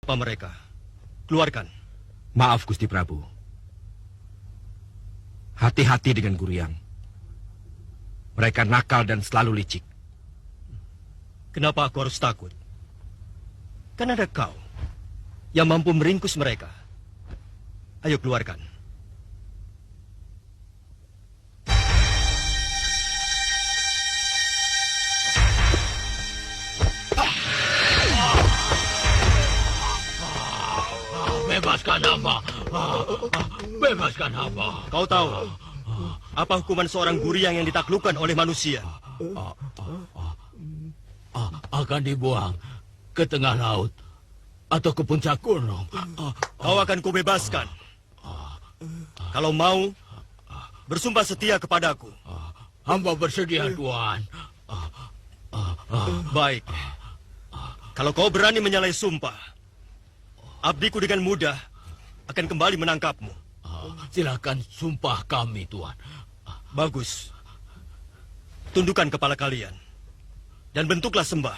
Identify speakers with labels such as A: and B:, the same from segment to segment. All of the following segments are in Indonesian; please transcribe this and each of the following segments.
A: Siapa mereka? Keluarkan.
B: Maaf, Gusti Prabu. Hati-hati dengan Guryang. Mereka nakal dan selalu licik.
A: Kenapa aku harus takut? Kan ada kau yang mampu meringkus mereka. Ayo keluarkan.
C: Bebaskan hamba. Bebaskan hamba.
A: Kau tahu apa hukuman seorang Guryang yang ditaklukkan oleh manusia?
C: Akan dibuang ke tengah laut atau ke puncak gunung.
A: Kau akan kubebaskan. Kalau mau, bersumpah setia kepadaku.
C: Hamba bersedia, Tuan.
A: Baik. Kalau kau berani menyalahi sumpah, abdiku dengan mudah akan kembali menangkapmu.
C: Silakan sumpah kami, Tuan.
A: Bagus. Tundukkan kepala kalian. Dan bentuklah sembah.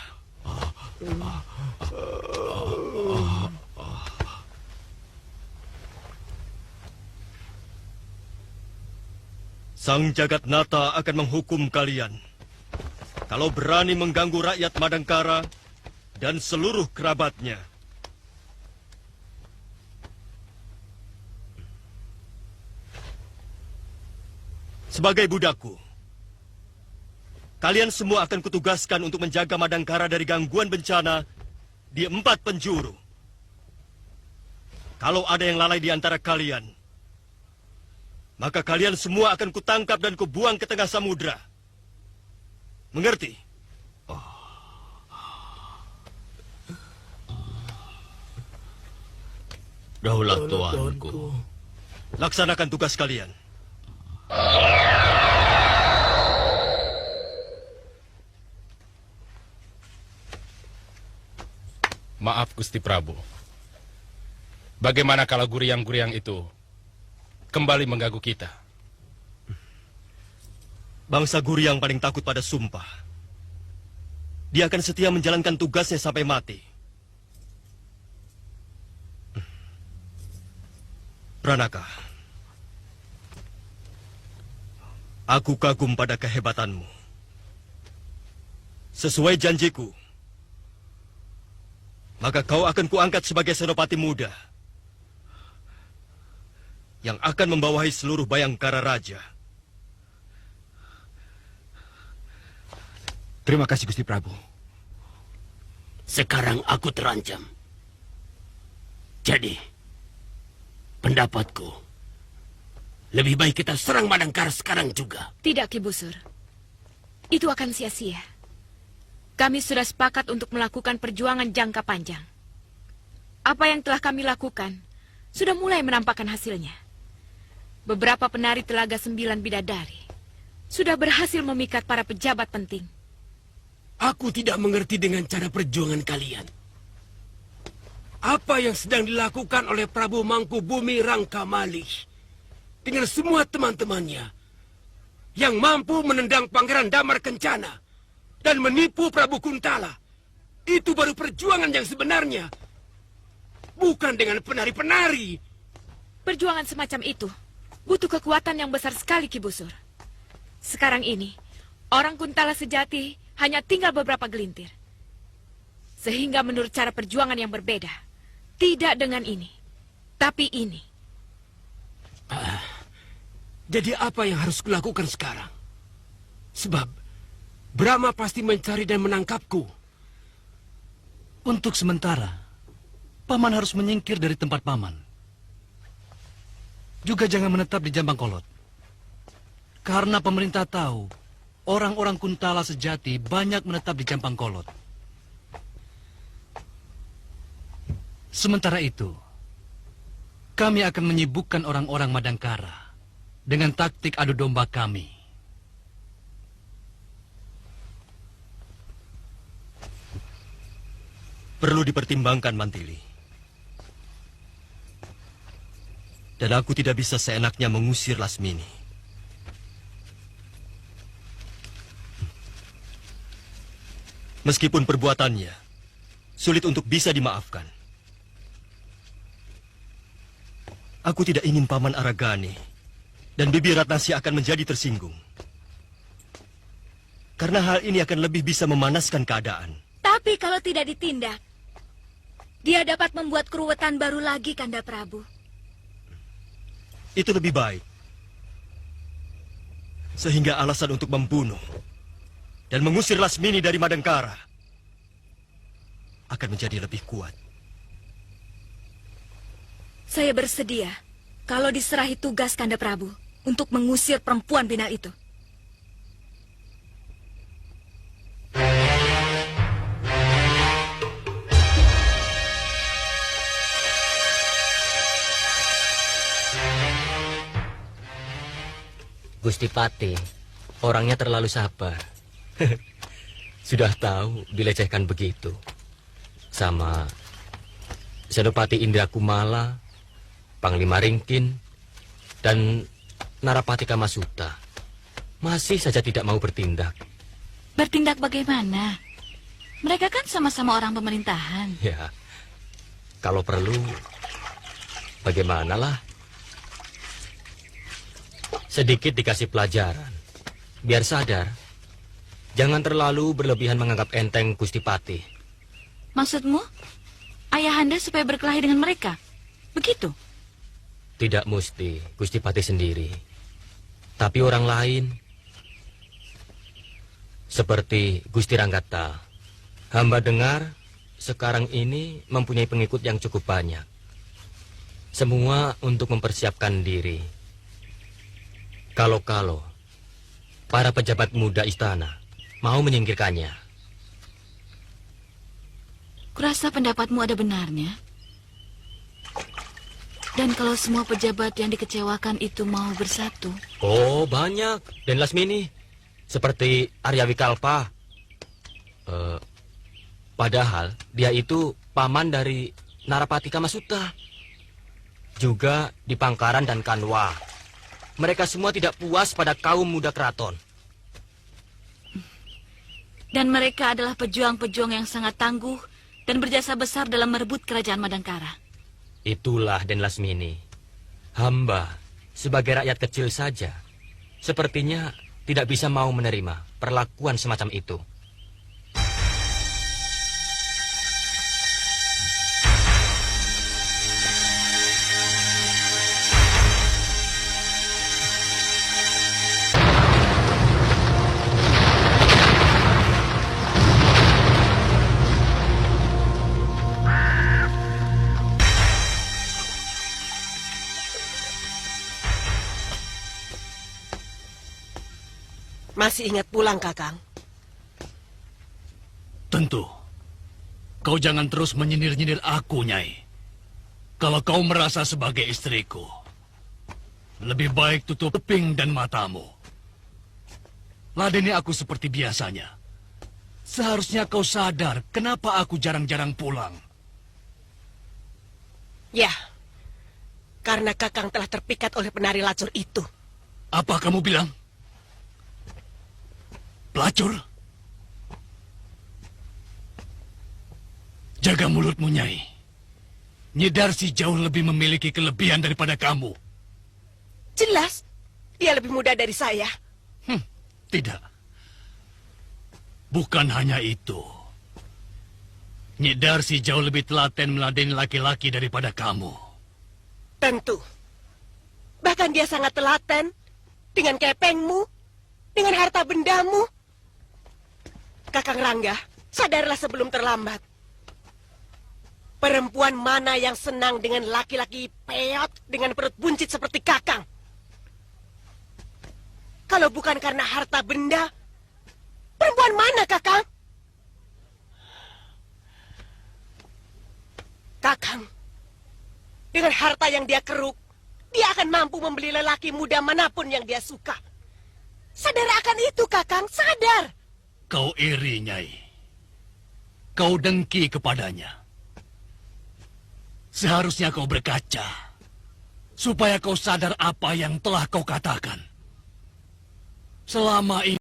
A: Sang Jagatnata akan menghukum kalian. Kalau berani mengganggu rakyat Madangkara dan seluruh kerabatnya. Sebagai budakku, kalian semua akan kutugaskan untuk menjaga Madangkara dari gangguan bencana di 4 penjuru. Kalau ada yang lalai di antara kalian, maka kalian semua akan kutangkap dan kubuang ke tengah samudra. Mengerti?
C: Daulat Tuanku.
A: Laksanakan tugas kalian.
D: Maaf, Gusti Prabu. Bagaimana kalau Guryang-Guryang itu kembali mengganggu kita?
A: Bangsa Guryang paling takut pada sumpah. Dia akan setia menjalankan tugasnya sampai mati. Pranaka, aku kagum pada kehebatanmu. Sesuai janjiku, maka kau akan kuangkat sebagai senopati muda yang akan membawahi seluruh Bayangkara Raja.
B: Terima kasih, Gusti Prabu.
C: Sekarang aku terancam. Jadi, pendapatku, lebih baik kita serang Madangkara sekarang juga.
E: Tidak, Ki Busur. Itu akan sia-sia. Kami sudah sepakat untuk melakukan perjuangan jangka panjang. Apa yang telah kami lakukan sudah mulai menampakkan hasilnya. Beberapa penari Telaga 9 Bidadari sudah berhasil memikat para pejabat penting.
C: Aku tidak mengerti dengan cara perjuangan kalian. Apa yang sedang dilakukan oleh Prabu Mangkubumi Rangkamalih dengan semua teman-temannya yang mampu menendang Pangeran Damar Kencana dan menipu Prabu Kuntala, itu baru perjuangan yang sebenarnya. Bukan dengan penari-penari.
E: Perjuangan semacam itu butuh kekuatan yang besar sekali, Ki Busur. Sekarang ini, orang Kuntala sejati hanya tinggal beberapa gelintir. Sehingga menurut cara perjuangan yang berbeda, tidak dengan ini, tapi ini.
C: Jadi apa yang harus kulakukan sekarang? Sebab Brahma pasti mencari dan menangkapku.
F: Untuk sementara, Paman harus menyingkir dari tempat Paman. Juga jangan menetap di Jambang Kolot. Karena pemerintah tahu, orang-orang Kuntala sejati banyak menetap di Jambang Kolot. Sementara itu, kami akan menyibukkan orang-orang Madangkara dengan taktik adu domba kami.
A: Perlu dipertimbangkan, Mantili. Dan aku tidak bisa seenaknya mengusir Lasmini. Meskipun perbuatannya sulit untuk bisa dimaafkan. Aku tidak ingin Paman Aragani dan Bibi Ratnasi akan menjadi tersinggung. Karena hal ini akan lebih bisa memanaskan keadaan.
G: Tapi kalau tidak ditindak, dia dapat membuat keruwetan baru lagi, Kanda Prabu.
A: Itu lebih baik. Sehingga alasan untuk membunuh dan mengusir Lasmini dari Madangkara akan menjadi lebih kuat.
G: Saya bersedia kalau diserahi tugas Kanda Prabu untuk mengusir perempuan binal itu.
H: Gusti Pati, orangnya terlalu sabar. Sudah tahu dilecehkan begitu. Sama Senopati Indra Kumala, Panglima Ringkin, dan Narapati Kamasuta. Masih saja tidak mau bertindak.
E: Bertindak bagaimana? Mereka kan sama-sama orang pemerintahan.
H: Ya, kalau perlu, bagaimanalah? Sedikit dikasih pelajaran, biar sadar. Jangan terlalu berlebihan menganggap enteng Gusti Pati.
E: Maksudmu, ayahanda supaya berkelahi dengan mereka? Begitu?
H: Tidak mesti Gusti Pati sendiri, tapi orang lain. Seperti Gusti Ranggata. Hamba dengar sekarang ini mempunyai pengikut yang cukup banyak. Semua untuk mempersiapkan diri. Kalau-kalau para pejabat muda istana mau menyingkirkannya.
E: Kurasa pendapatmu ada benarnya. Dan kalau semua pejabat yang dikecewakan itu mau bersatu?
H: Oh, banyak. Dan Lasmini, seperti Arya Wikalpa. Padahal dia itu paman dari Narapati Kamasuta. Juga di Pangkaran dan Kanwa. Mereka semua tidak puas pada kaum muda keraton.
E: Dan mereka adalah pejuang-pejuang yang sangat tangguh dan berjasa besar dalam merebut kerajaan Madangkara.
H: Itulah Den Lasmini. Hamba sebagai rakyat kecil saja sepertinya tidak bisa mau menerima perlakuan semacam itu.
I: Masih ingat pulang, Kakang?
F: Tentu. Kau jangan terus menyindir-nyindir aku, Nyai. Kalau kau merasa sebagai istriku, lebih baik tutup kuping dan matamu. Ladeni aku seperti biasanya. Seharusnya kau sadar kenapa aku jarang-jarang pulang.
I: Ya, karena Kakang telah terpikat oleh penari lacur itu.
F: Apa kamu bilang? Pelacur? Jaga mulutmu, Nyai. Nyidarsi jauh lebih memiliki kelebihan daripada kamu.
I: Jelas, dia lebih muda dari saya.
F: Tidak. Bukan hanya itu. Nyidarsi jauh lebih telaten meladeni laki-laki daripada kamu.
I: Tentu. Bahkan dia sangat telaten dengan kepengmu, dengan harta bendamu. Kakang Rangga, sadarlah sebelum terlambat. Perempuan mana yang senang dengan laki-laki peot dengan perut buncit seperti Kakang? Kalau bukan karena harta benda, perempuan mana, Kakang? Kakang, dengan harta yang dia keruk, dia akan mampu membeli lelaki muda manapun yang dia suka. Sadar akan itu, Kakang, sadar.
F: Kau iri, Nyai. Kau dengki kepadanya. Seharusnya kau berkaca, supaya kau sadar apa yang telah kau katakan. Selama ini